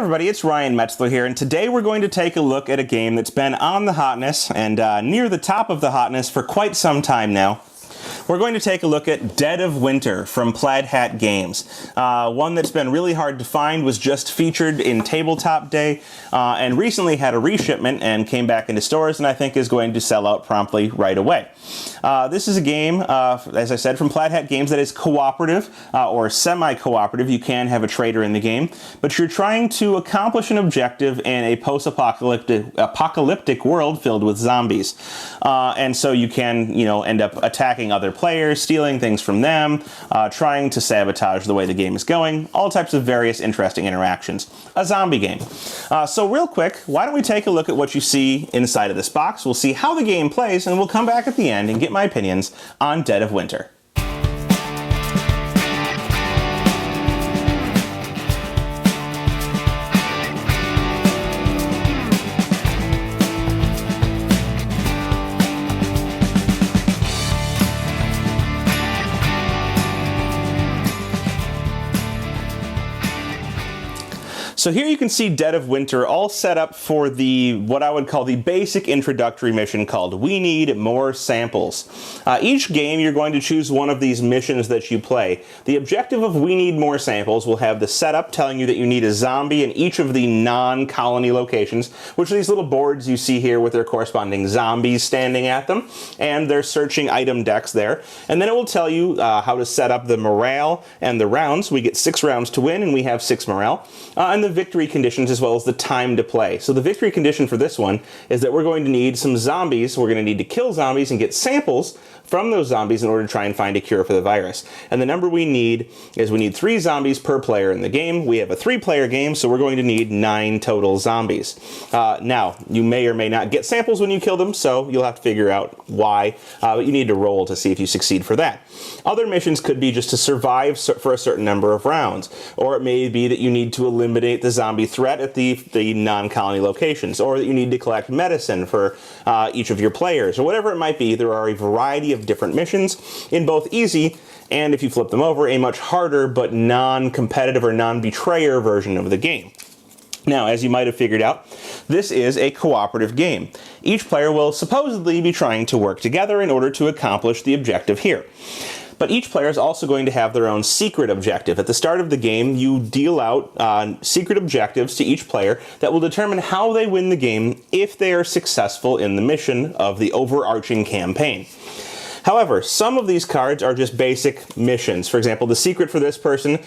everybody, it's Ryan Metzler here, and today we're going to take a look at a game that's been on the hotness and near the top of the hotness for quite some time now. We're going to take a look at Dead of Winter from Plaid Hat Games. One that's been really hard to find, was just featured in Tabletop Day, and recently had a reshipment and came back into stores, and I think is going to sell out promptly right away. This is a game, as I said, from Plaid Hat Games that is cooperative or semi-cooperative. You can have a trader in the game, but you're trying to accomplish an objective in a post-apocalyptic world filled with zombies. And so you can, end up attacking other players, stealing things from them, trying to sabotage the way the game is going, all types of various interesting interactions. A zombie game. So real quick, why don't we take a look at what you see inside of this box. We'll see how the game plays, and we'll come back at the end and get my opinions on Dead of Winter. So here you can see Dead of Winter all set up for what I would call the basic introductory mission called We Need More Samples. Each game you're going to choose one of these missions that you play. The objective of We Need More Samples will have the setup telling you that you need a zombie in each of the non-colony locations, which are these little boards you see here with their corresponding zombies standing at them, and their searching item decks there. And then it will tell you how to set up the morale and the rounds. We get 6 rounds to win, and we have 6 morale. And the victory conditions as well as the time to play. So the victory condition for this one is that we're going to need some zombies. We're going to need to kill zombies and get samples from those zombies in order to try and find a cure for the virus. And the number we need is we need 3 zombies per player in the game. We have a 3-player game, so we're going to need 9 total zombies. Now, you may or may not get samples when you kill them, so you'll have to figure out why, but you need to roll to see if you succeed for that. Other missions could be just to survive for a certain number of rounds, or it may be that you need to eliminate the zombie threat at the non-colony locations, or that you need to collect medicine for each of your players, or whatever it might be. There are a variety of different missions in both easy and, if you flip them over, a much harder but non-competitive or non-betrayer version of the game. Now, as you might have figured out, this is a cooperative game. Each player will supposedly be trying to work together in order to accomplish the objective here. But each player is also going to have their own secret objective. At the start of the game, you deal out secret objectives to each player that will determine how they win the game if they are successful in the mission of the overarching campaign. However, some of these cards are just basic missions. For example, the secret for this person,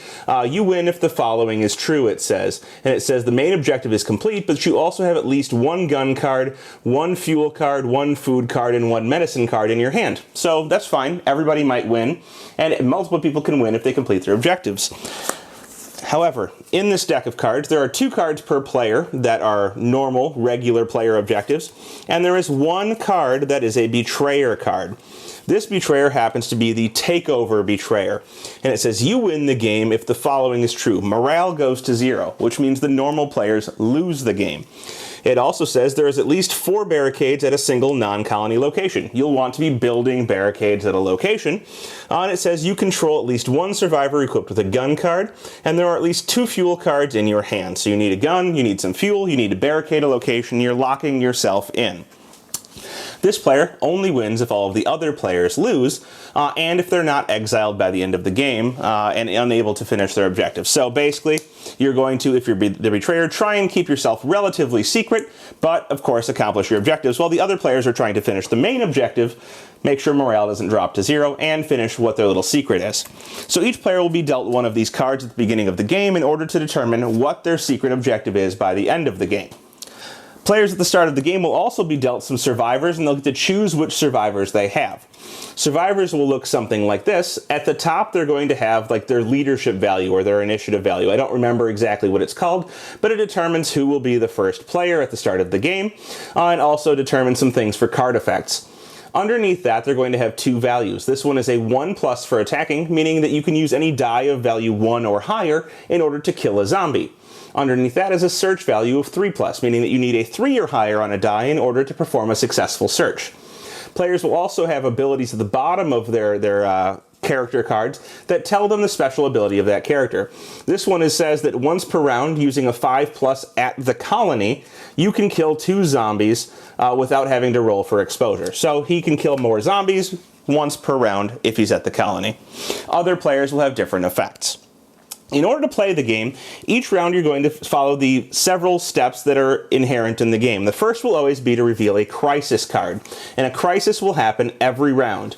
you win if the following is true, it says. And it says the main objective is complete, but you also have at least 1 gun card, 1 fuel card, 1 food card, and 1 medicine card in your hand. So that's fine. Everybody might win, and multiple people can win if they complete their objectives. However, in this deck of cards, there are 2 cards per player that are normal, regular player objectives, and there is 1 card that is a betrayer card. This betrayer happens to be the takeover betrayer, and it says you win the game if the following is true. Morale goes to 0, which means the normal players lose the game. It also says there is at least 4 barricades at a single non-colony location. You'll want to be building barricades at a location. And it says you control at least 1 survivor equipped with a gun card, and there are at least 2 fuel cards in your hand. So you need a gun, you need some fuel, you need to barricade a location, you're locking yourself in. This player only wins if all of the other players lose, and if they're not exiled by the end of the game and unable to finish their objective. So basically, you're going to, if you're the betrayer, try and keep yourself relatively secret, but of course accomplish your objectives, while the other players are trying to finish the main objective, make sure morale doesn't drop to 0, and finish what their little secret is. So each player will be dealt one of these cards at the beginning of the game in order to determine what their secret objective is by the end of the game. Players at the start of the game will also be dealt some survivors, and they'll get to choose which survivors they have. Survivors will look something like this. At the top, they're going to have like their leadership value or their initiative value. I don't remember exactly what it's called, but it determines who will be the first player at the start of the game, and also determines some things for card effects. Underneath that, they're going to have 2 values. This one is a 1+ for attacking, meaning that you can use any die of value 1 or higher in order to kill a zombie. Underneath that is a search value of 3+, meaning that you need a 3 or higher on a die in order to perform a successful search. Players will also have abilities at the bottom of their character cards that tell them the special ability of that character. This one says that once per round, using a 5+ at the colony, you can kill 2 zombies without having to roll for exposure. So he can kill more zombies once per round if he's at the colony. Other players will have different effects. In order to play the game, each round you're going to follow the several steps that are inherent in the game. The first will always be to reveal a crisis card, and a crisis will happen every round.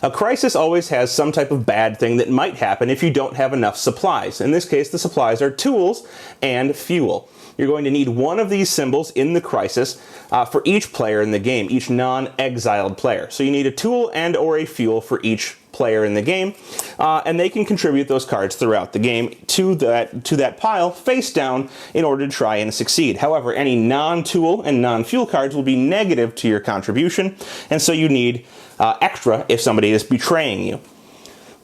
A crisis always has some type of bad thing that might happen if you don't have enough supplies. In this case, the supplies are tools and fuel. You're going to need one of these symbols in the crisis for each player in the game, each non-exiled player. So you need a tool and or a fuel for each player in the game, and they can contribute those cards throughout the game to that pile face down in order to try and succeed. However, any non-tool and non-fuel cards will be negative to your contribution, and so you need extra if somebody is betraying you.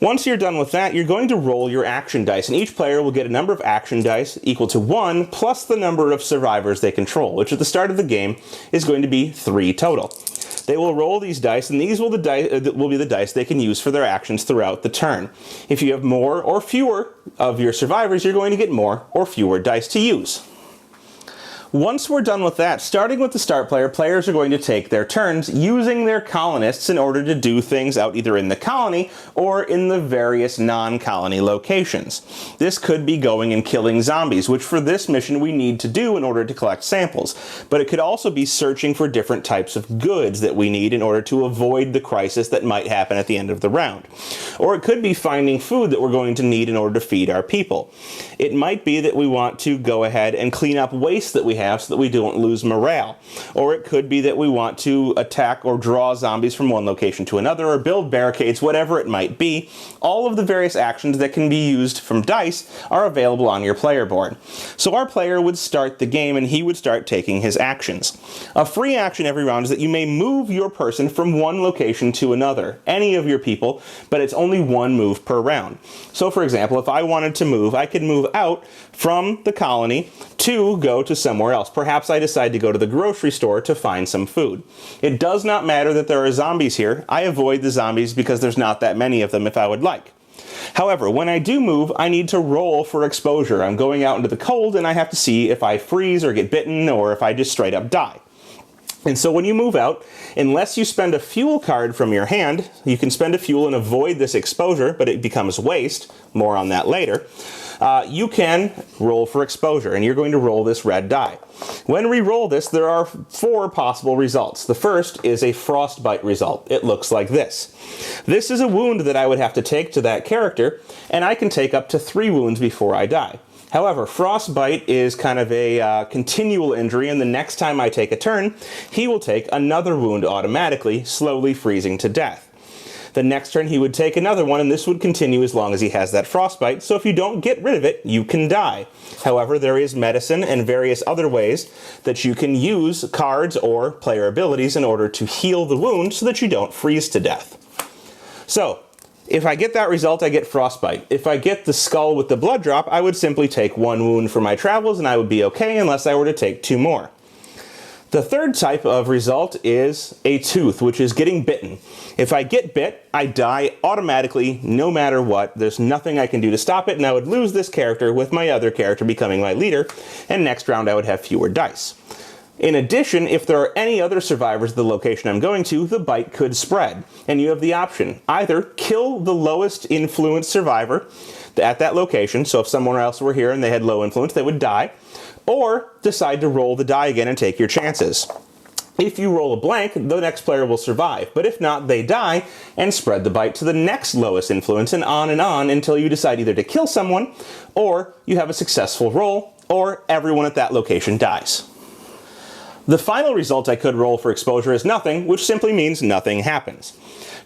Once you're done with that, you're going to roll your action dice, and each player will get a number of action dice equal to 1 plus the number of survivors they control, which at the start of the game is going to be 3 total. They will roll these dice, and these will be the dice they can use for their actions throughout the turn. If you have more or fewer of your survivors, you're going to get more or fewer dice to use. Once we're done with that, starting with the start player, players are going to take their turns using their colonists in order to do things out either in the colony or in the various non-colony locations. This could be going and killing zombies, which for this mission we need to do in order to collect samples. But it could also be searching for different types of goods that we need in order to avoid the crisis that might happen at the end of the round. Or it could be finding food that we're going to need in order to feed our people. It might be that we want to go ahead and clean up waste that we have so that we don't lose morale. Or it could be that we want to attack or draw zombies from one location to another, or build barricades, whatever it might be. All of the various actions that can be used from dice are available on your player board. So our player would start the game and he would start taking his actions. A free action every round is that you may move your person from one location to another, any of your people, but it's only 1 move per round. So for example, if I wanted to move, I could move out from the colony to go to somewhere else. Perhaps I decide to go to the grocery store to find some food. It does not matter that there are zombies here. I avoid the zombies because there's not that many of them if I would like. However, when I do move, I need to roll for exposure. I'm going out into the cold and I have to see if I freeze or get bitten or if I just straight up die. And so when you move out, unless you spend a fuel card from your hand, you can spend a fuel and avoid this exposure, but it becomes waste. More on that later. You can roll for exposure, and you're going to roll this red die. When we roll this, there are 4 possible results. The first is a frostbite result. It looks like this. This is a wound that I would have to take to that character, and I can take up to 3 wounds before I die. However, frostbite is kind of a continual injury, and the next time I take a turn, he will take another wound automatically, slowly freezing to death. The next turn he would take another one, and this would continue as long as he has that frostbite, so if you don't get rid of it, you can die. However, there is medicine and various other ways that you can use cards or player abilities in order to heal the wound so that you don't freeze to death. So, if I get that result, I get frostbite. If I get the skull with the blood drop, I would simply take 1 wound for my travels and I would be okay unless I were to take 2 more. The third type of result is a tooth, which is getting bitten. If I get bit, I die automatically no matter what. There's nothing I can do to stop it, and I would lose this character with my other character becoming my leader, and next round I would have fewer dice. In addition, if there are any other survivors of the location I'm going to, the bite could spread, and you have the option. Either kill the lowest influence survivor at that location, so if someone else were here and they had low influence, they would die, or decide to roll the die again and take your chances. If you roll a blank, the next player will survive, but if not, they die and spread the bite to the next lowest influence, and on until you decide either to kill someone, or you have a successful roll, or everyone at that location dies. The final result I could roll for exposure is nothing, which simply means nothing happens.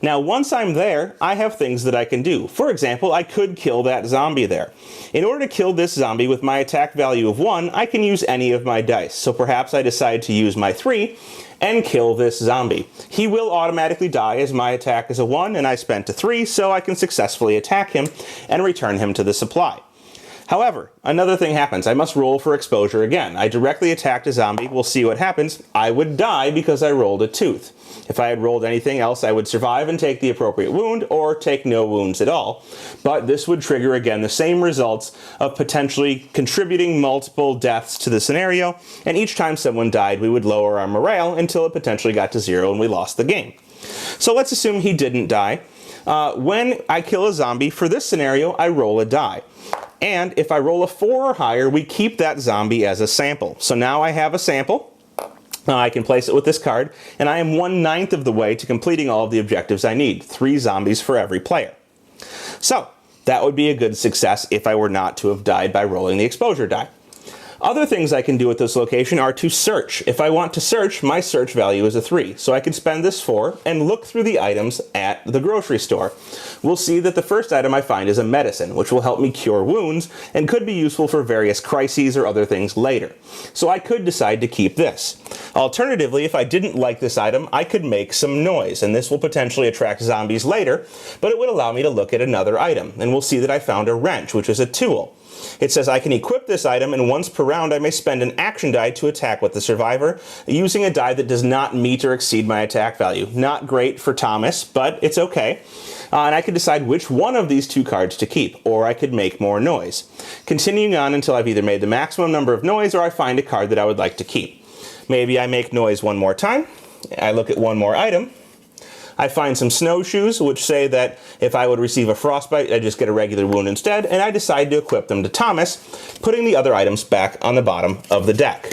Now, once I'm there, I have things that I can do. For example, I could kill that zombie there. In order to kill this zombie with my attack value of 1, I can use any of my dice. So perhaps I decide to use my 3 and kill this zombie. He will automatically die as my attack is a 1 and I spent a 3, so I can successfully attack him and return him to the supply. However, another thing happens. I must roll for exposure again. I directly attacked a zombie. We'll see what happens. I would die because I rolled a tooth. If I had rolled anything else, I would survive and take the appropriate wound, or take no wounds at all. But this would trigger, again, the same results of potentially contributing multiple deaths to the scenario, and each time someone died, we would lower our morale until it potentially got to 0 and we lost the game. So let's assume he didn't die. When I kill a zombie, for this scenario, I roll a die. And if I roll a 4 or higher, we keep that zombie as a sample. So now I have a sample. I can place it with this card, and I am 1/9 of the way to completing all of the objectives I need. 3 zombies for every player. So that would be a good success if I were not to have died by rolling the exposure die. Other things I can do at this location are to search. If I want to search, my search value is a 3. So I could spend this 4 and look through the items at the grocery store. We'll see that the first item I find is a medicine, which will help me cure wounds and could be useful for various crises or other things later. So I could decide to keep this. Alternatively, if I didn't like this item, I could make some noise, and this will potentially attract zombies later, but it would allow me to look at another item. And we'll see that I found a wrench, which is a tool. It says I can equip this item, and once per round I may spend an action die to attack with the survivor, using a die that does not meet or exceed my attack value. Not great for Thomas, but it's okay. And I could decide which one of these 2 cards to keep, or I could make more noise. Continuing on until I've either made the maximum number of noise or I find a card that I would like to keep. Maybe I make noise one more time, I look at one more item, I find some snowshoes, which say that if I would receive a frostbite, I just get a regular wound instead, and I decide to equip them to Thomas, putting the other items back on the bottom of the deck.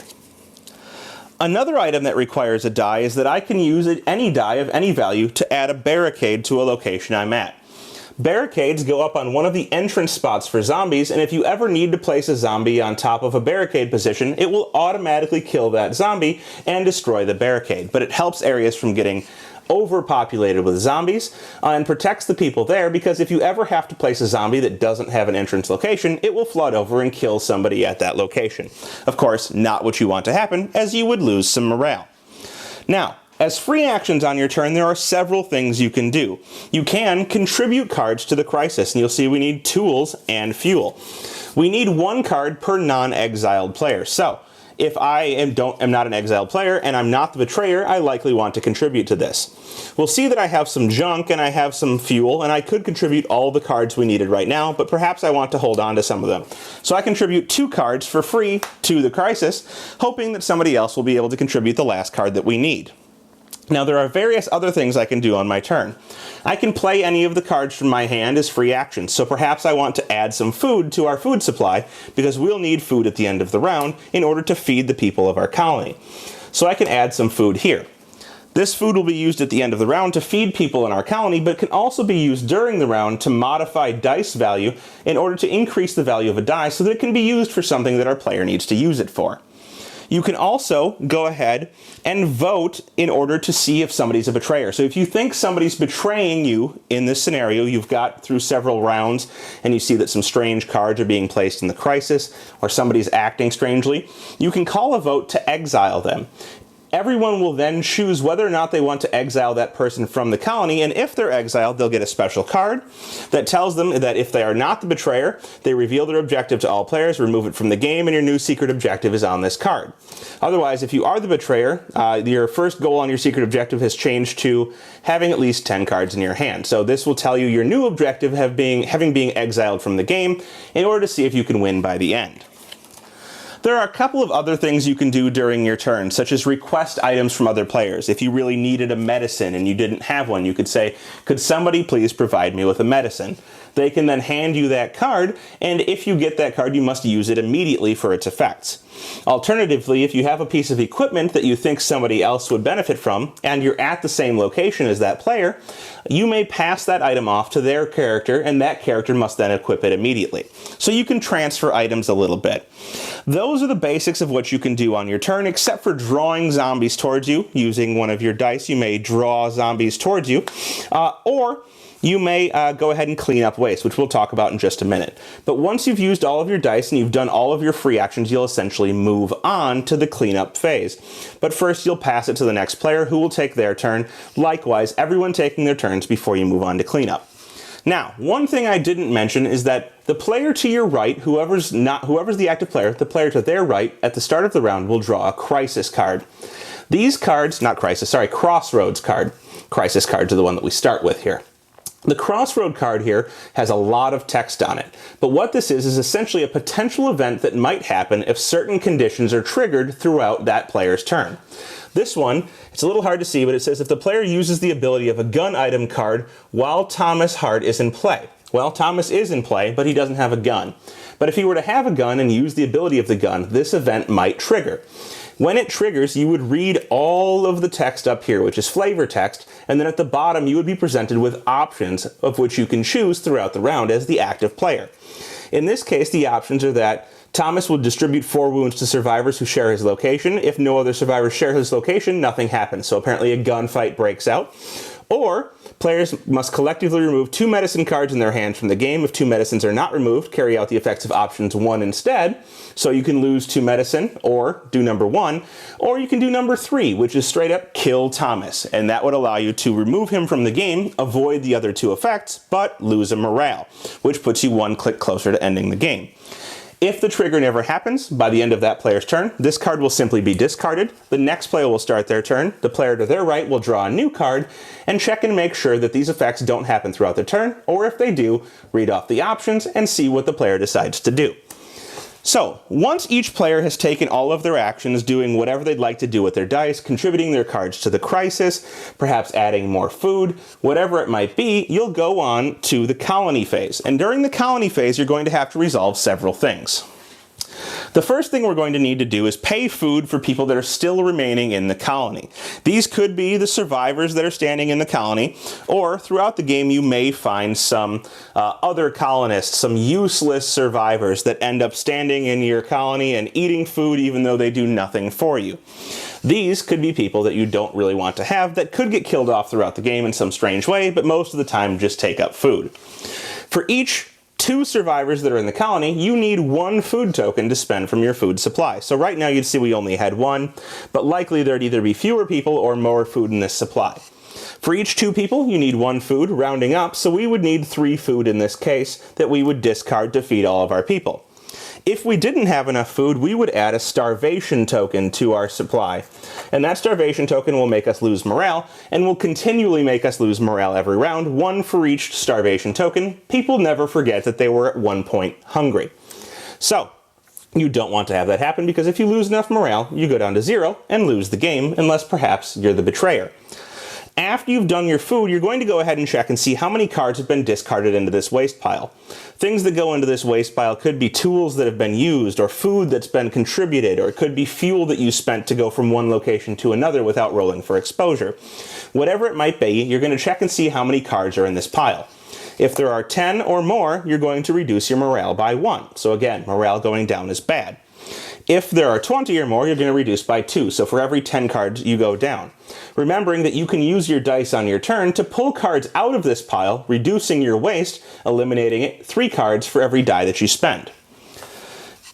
Another item that requires a die is that I can use any die of any value to add a barricade to a location I'm at. Barricades go up on one of the entrance spots for zombies, and if you ever need to place a zombie on top of a barricade position, it will automatically kill that zombie and destroy the barricade. But it helps areas from getting overpopulated with zombies and protects the people there, because if you ever have to place a zombie that doesn't have an entrance location, it will flood over and kill somebody at that location. Of course, not what you want to happen, as you would lose some morale. Now, as free actions on your turn, there are several things you can do. You can contribute cards to the crisis, and you'll see we need tools and fuel. We need 1 card per non-exiled player. So, if I am not an exiled player and I'm not the betrayer, I likely want to contribute to this. We'll see that I have some junk and I have some fuel, and I could contribute all the cards we needed right now, but perhaps I want to hold on to some of them. So I contribute 2 cards for free to the crisis, hoping that somebody else will be able to contribute the last card that we need. Now, there are various other things I can do on my turn. I can play any of the cards from my hand as free actions, so perhaps I want to add some food to our food supply, because we'll need food at the end of the round in order to feed the people of our colony. So I can add some food here. This food will be used at the end of the round to feed people in our colony, but can also be used during the round to modify dice value in order to increase the value of a die so that it can be used for something that our player needs to use it for. You can also go ahead and vote in order to see if somebody's a betrayer. So if you think somebody's betraying you in this scenario, you've got through several rounds and you see that some strange cards are being placed in the crisis or somebody's acting strangely, you can call a vote to exile them. Everyone will then choose whether or not they want to exile that person from the colony, and if they're exiled, they'll get a special card that tells them that if they are not the betrayer, they reveal their objective to all players, remove it from the game, and your new secret objective is on this card. Otherwise, if you are the betrayer, your first goal on your secret objective has changed to having at least 10 cards in your hand. So this will tell you your new objective having been exiled from the game in order to see if you can win by the end. There are a couple of other things you can do during your turn, such as request items from other players. If you really needed a medicine and you didn't have one, you could say, could somebody please provide me with a medicine? They can then hand you that card, and if you get that card, you must use it immediately for its effects. Alternatively, if you have a piece of equipment that you think somebody else would benefit from, and you're at the same location as that player, you may pass that item off to their character, and that character must then equip it immediately. So you can transfer items a little bit. Those are the basics of what you can do on your turn, except for drawing zombies towards you. Using one of your dice, you may draw zombies towards you, or you may go ahead and clean up waste, which we'll talk about in just a minute. But once you've used all of your dice and you've done all of your free actions, you'll essentially move on to the cleanup phase. But first, you'll pass it to the next player, who will take their turn. Likewise, everyone taking their turns before you move on to cleanup. Now, one thing I didn't mention is that the player to your right, whoever's the active player, the player to their right at the start of the round will draw a crisis card. These cards, not crisis, sorry, crossroads card. Crisis cards are the one that we start with here. The crossroad card here has a lot of text on it, but what this is essentially a potential event that might happen if certain conditions are triggered throughout that player's turn. This one, it's a little hard to see, but it says if the player uses the ability of a gun item card while Thomas Hart is in play. Well, Thomas is in play, but he doesn't have a gun. But if he were to have a gun and use the ability of the gun, this event might trigger. When it triggers, you would read all of the text up here, which is flavor text, and then at the bottom you would be presented with options of which you can choose throughout the round as the active player. In this case, the options are that Thomas will distribute 4 wounds to survivors who share his location. If no other survivors share his location, nothing happens. So apparently a gunfight breaks out. Or players must collectively remove 2 medicine cards in their hands from the game. If 2 medicines are not removed, carry out the effects of options 1 instead. So you can lose 2 medicine or do number 1, or you can do number 3, which is straight up kill Thomas. And that would allow you to remove him from the game, avoid the other 2 effects, but lose a morale, which puts you 1 click closer to ending the game. If the trigger never happens, by the end of that player's turn, this card will simply be discarded. The next player will start their turn. The player to their right will draw a new card and check and make sure that these effects don't happen throughout the turn, or if they do, read off the options and see what the player decides to do. So, once each player has taken all of their actions, doing whatever they'd like to do with their dice, contributing their cards to the crisis, perhaps adding more food, whatever it might be, you'll go on to the colony phase. And during the colony phase, you're going to have to resolve several things. The first thing we're going to need to do is pay food for people that are still remaining in the colony. These could be the survivors that are standing in the colony, or throughout the game you may find some other colonists, some useless survivors that end up standing in your colony and eating food even though they do nothing for you. These could be people that you don't really want to have that could get killed off throughout the game in some strange way, but most of the time just take up food. For each 2 survivors that are in the colony, you need 1 food token to spend from your food supply. So right now you'd see we only had 1, but likely there'd either be fewer people or more food in this supply. For each 2 people, you need 1 food, rounding up, so we would need 3 food in this case that we would discard to feed all of our people. If we didn't have enough food, we would add a starvation token to our supply. And that starvation token will make us lose morale, and will continually make us lose morale every round, 1 for each starvation token. People never forget that they were at one point hungry. So, you don't want to have that happen, because if you lose enough morale, you go down to 0 and lose the game, unless perhaps you're the betrayer. After you've done your food, you're going to go ahead and check and see how many cards have been discarded into this waste pile. Things that go into this waste pile could be tools that have been used, or food that's been contributed, or it could be fuel that you spent to go from one location to another without rolling for exposure. Whatever it might be, you're going to check and see how many cards are in this pile. If there are 10 or more, you're going to reduce your morale by 1. So again, morale going down is bad. If there are 20 or more, you're going to reduce by 2, so for every 10 cards you go down. Remembering that you can use your dice on your turn to pull cards out of this pile, reducing your waste, eliminating it 3 cards for every die that you spend.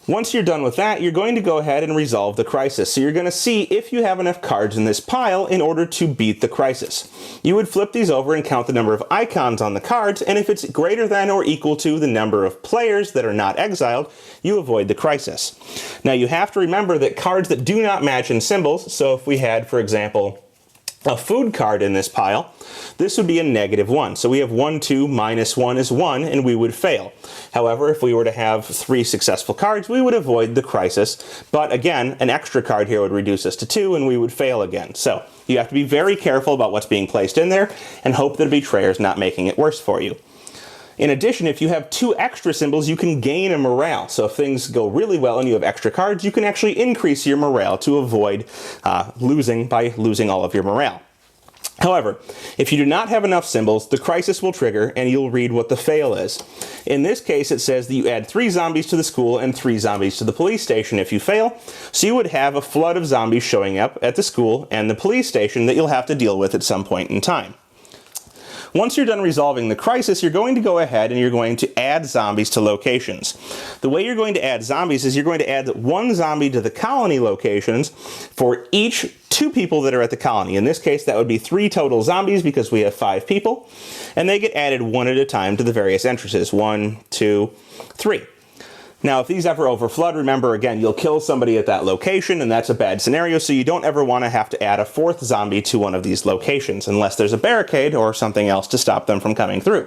Once you're done with that, you're going to go ahead and resolve the crisis. So you're going to see if you have enough cards in this pile in order to beat the crisis. You would flip these over and count the number of icons on the cards, and if it's greater than or equal to the number of players that are not exiled, you avoid the crisis. Now you have to remember that cards that do not match in symbols, so if we had, for example, a food card in this pile, this would be a -1. So we have 1, 2, -1 is 1, and we would fail. However, if we were to have 3 successful cards, we would avoid the crisis. But again, an extra card here would reduce us to 2, and we would fail again. So you have to be very careful about what's being placed in there, and hope that a betrayer is not making it worse for you. In addition, if you have 2 extra symbols, you can gain a morale. So if things go really well and you have extra cards, you can actually increase your morale to avoid losing all of your morale. However, if you do not have enough symbols, the crisis will trigger and you'll read what the fail is. In this case, it says that you add 3 zombies to the school and 3 zombies to the police station if you fail. So you would have a flood of zombies showing up at the school and the police station that you'll have to deal with at some point in time. Once you're done resolving the crisis, you're going to go ahead and you're going to add zombies to locations. The way you're going to add zombies is you're going to add 1 zombie to the colony locations for each 2 people that are at the colony. In this case, that would be 3 total zombies because we have 5 people, and they get added one at a time to the various entrances. 1, 2, 3. Now, if these ever overflood, remember, again, you'll kill somebody at that location, and that's a bad scenario, so you don't ever want to have to add a 4th zombie to one of these locations, unless there's a barricade or something else to stop them from coming through.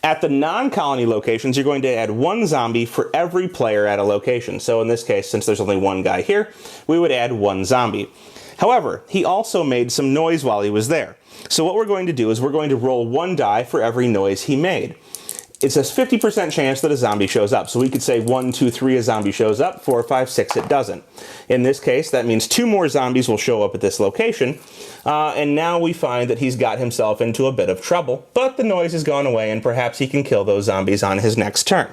At the non-colony locations, you're going to add 1 zombie for every player at a location. So in this case, since there's only 1 guy here, we would add 1 zombie. However, he also made some noise while he was there. So what we're going to do is we're going to roll 1 die for every noise he made. It's a 50% chance that a zombie shows up. So we could say 1, 2, 3, a zombie shows up, 4, 5, 6, it doesn't. In this case, that means 2 more zombies will show up at this location. And now we find that he's got himself into a bit of trouble, but the noise has gone away and perhaps he can kill those zombies on his next turn.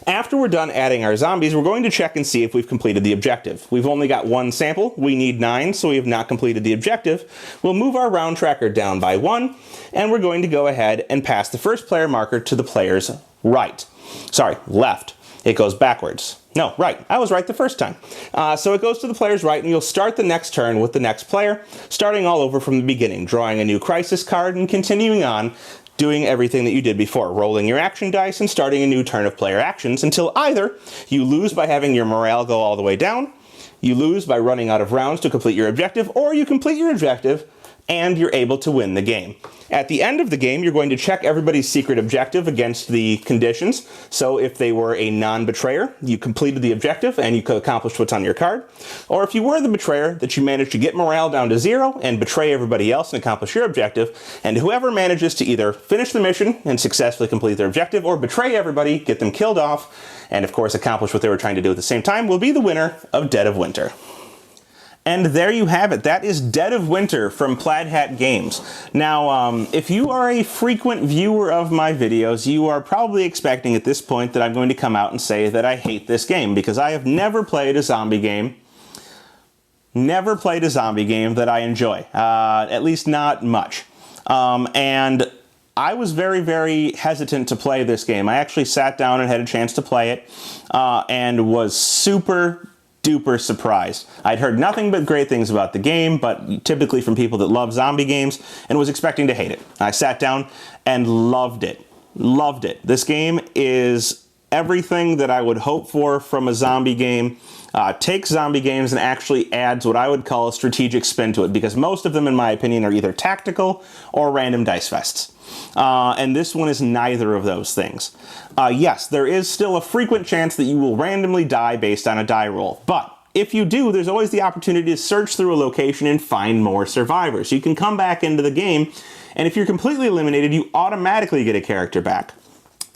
After we're done adding our zombies, we're going to check and see if we've completed the objective. We've only got 1 sample, we need 9, so we have not completed the objective. We'll move our round tracker down by 1, and we're going to go ahead and pass the first player marker to the player's right. Sorry, left. It goes backwards. No, right. I was right the first time. So it goes to the player's right, and you'll start the next turn with the next player, starting all over from the beginning, drawing a new crisis card and continuing on, doing everything that you did before, rolling your action dice and starting a new turn of player actions until either you lose by having your morale go all the way down, you lose by running out of rounds to complete your objective, or you complete your objective and you're able to win the game. At the end of the game, you're going to check everybody's secret objective against the conditions. So if they were a non-betrayer, you completed the objective and you could accomplish what's on your card. Or if you were the betrayer, that you managed to get morale down to 0 and betray everybody else and accomplish your objective. And whoever manages to either finish the mission and successfully complete their objective, or betray everybody, get them killed off, and of course accomplish what they were trying to do at the same time, will be the winner of Dead of Winter. And there you have it. That is Dead of Winter from Plaid Hat Games. Now, if you are a frequent viewer of my videos, you are probably expecting at this point that I'm going to come out and say that I hate this game, because I have never played a zombie game. Never played a zombie game that I enjoy. At least not much. And I was very, very hesitant to play this game. I actually sat down and had a chance to play it, and was super duper surprised. I'd heard nothing but great things about the game, but typically from people that love zombie games, and was expecting to hate it. I sat down and loved it. Loved it. This game is everything that I would hope for from a zombie game. Takes zombie games and actually adds what I would call a strategic spin to it, because most of them, in my opinion, are either tactical or random dice fests. And this one is neither of those things. Yes, there is still a frequent chance that you will randomly die based on a die roll, but if you do, there's always the opportunity to search through a location and find more survivors. You can come back into the game, and if you're completely eliminated, you automatically get a character back.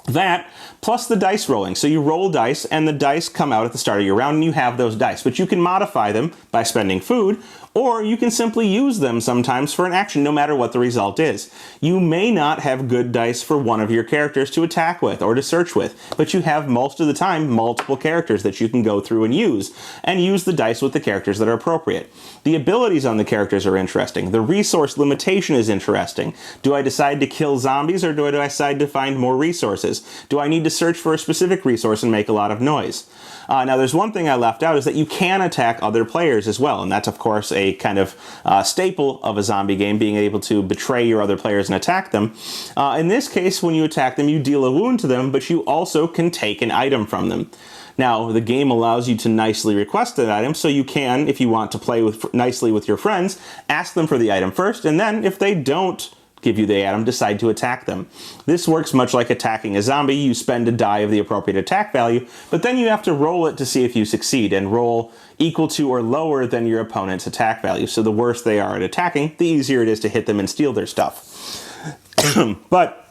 That, plus the dice rolling. So you roll dice, and the dice come out at the start of your round, and you have those dice. But you can modify them by spending food, or you can simply use them sometimes for an action, no matter what the result is. You may not have good dice for one of your characters to attack with or to search with, but you have most of the time multiple characters that you can go through and use the dice with the characters that are appropriate. The abilities on the characters are interesting. The resource limitation is interesting. Do I decide to kill zombies, or do I decide to find more resources? Do I need to search for a specific resource and make a lot of noise? Now, there's one thing I left out, is that you can attack other players as well, and that's, of course, a kind of staple of a zombie game, being able to betray your other players and attack them. In this case, when you attack them, you deal a wound to them, but you also can take an item from them. Now, the game allows you to nicely request that item, so you can, if you want to play nicely with your friends, ask them for the item first, and then, if they don't give you the item, decide to attack them. This works much like attacking a zombie. You spend a die of the appropriate attack value, but then you have to roll it to see if you succeed, and roll equal to or lower than your opponent's attack value. So the worse they are at attacking, the easier it is to hit them and steal their stuff. But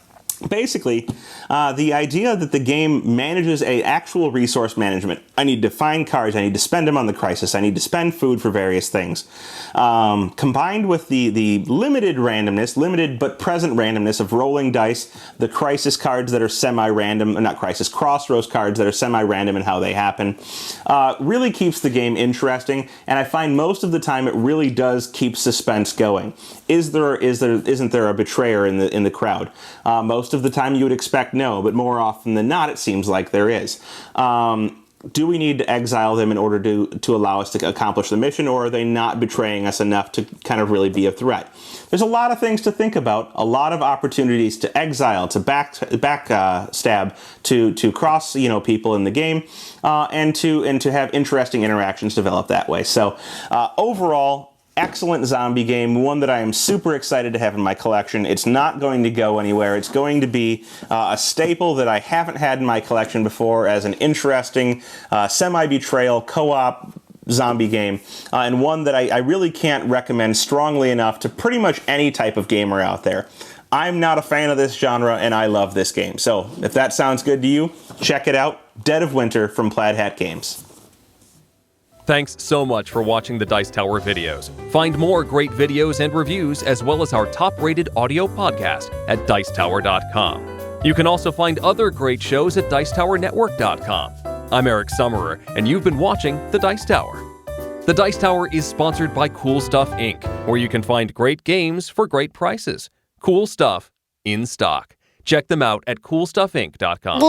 basically, the idea that the game manages a actual resource management. I need to find cards, I need to spend them on the crisis, I need to spend food for various things. Combined with the limited randomness, limited but present randomness of rolling dice, the crisis cards that are semi-random, not crisis, crossroads cards that are semi-random in how they happen, really keeps the game interesting, and I find most of the time it really does keep suspense going. Isn't there a betrayer in the crowd? Most of the time you would expect no, but more often than not it seems like there is. do we need to exile them in order to allow us to accomplish the mission, or are they not betraying us enough to kind of really be a threat? There's a lot of things to think about, a lot of opportunities to exile, to backstab, to cross people in the game, and to have interesting interactions develop that way. So overall, excellent zombie game, one that I am super excited to have in my collection. It's not going to go anywhere. It's going to be a staple that I haven't had in my collection before as an interesting semi-betrayal co-op zombie game, and one that I really can't recommend strongly enough to pretty much any type of gamer out there. I'm not a fan of this genre, and I love this game. So if that sounds good to you, check it out. Dead of Winter from Plaid Hat Games. Thanks so much for watching the Dice Tower videos. Find more great videos and reviews, as well as our top-rated audio podcast at Dicetower.com. You can also find other great shows at Dicetowernetwork.com. I'm Eric Summerer, and you've been watching The Dice Tower. The Dice Tower is sponsored by Cool Stuff Inc., where you can find great games for great prices. Cool stuff in stock. Check them out at CoolStuffInc.com.